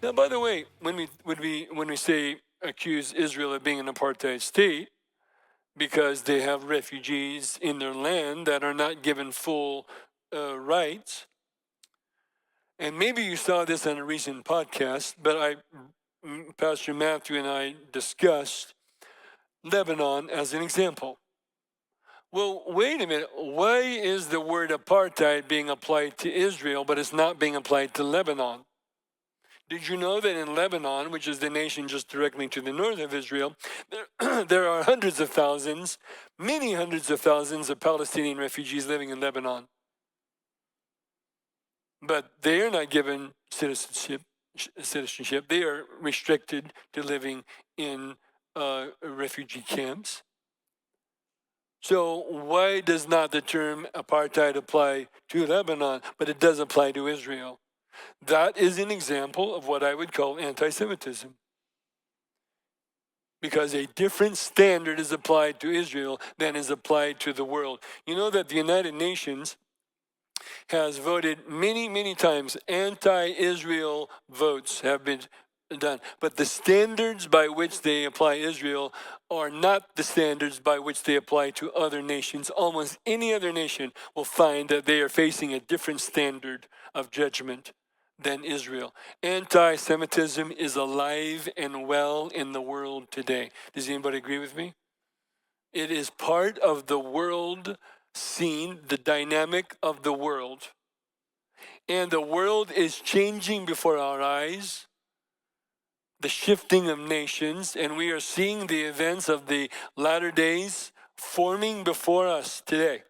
Now, by the way, when we say accuse Israel of being an apartheid state because they have refugees in their land that are not given full rights, and maybe you saw this on a recent podcast, but Pastor Matthew and I discussed Lebanon as an example. Well, wait a minute. Why is the word apartheid being applied to Israel, but it's not being applied to Lebanon? Did you know that in Lebanon, which is the nation just directly to the north of Israel, there are hundreds of thousands, many hundreds of thousands of Palestinian refugees living in Lebanon? But they are not given citizenship. They are restricted to living in refugee camps. So why does not the term apartheid apply to Lebanon, but it does apply to Israel? That is an example of what I would call anti-Semitism. Because a different standard is applied to Israel than is applied to the world. You know that the United Nations has voted many times. Anti-Israel votes have been done. But the standards by which they apply Israel are not the standards by which they apply to other nations. Almost any other nation will find that they are facing a different standard of judgment than Israel. Anti-Semitism is alive and well in the world today. Does anybody agree with me? It is part of the world scene, the dynamic of the world. And the world is changing before our eyes, the shifting of nations, and we are seeing the events of the latter days forming before us today.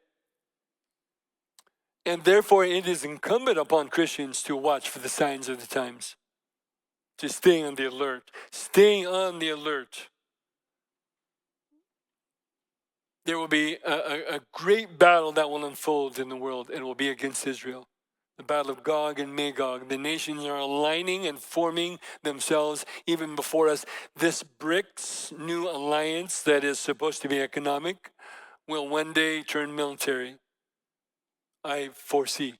And therefore, it is incumbent upon Christians to watch for the signs of the times, to stay on the alert. Stay on the alert. There will be a great battle that will unfold in the world, and it will be against Israel. The battle of Gog and Magog. The nations are aligning and forming themselves even before us. This BRICS new alliance that is supposed to be economic will one day turn military. I foresee.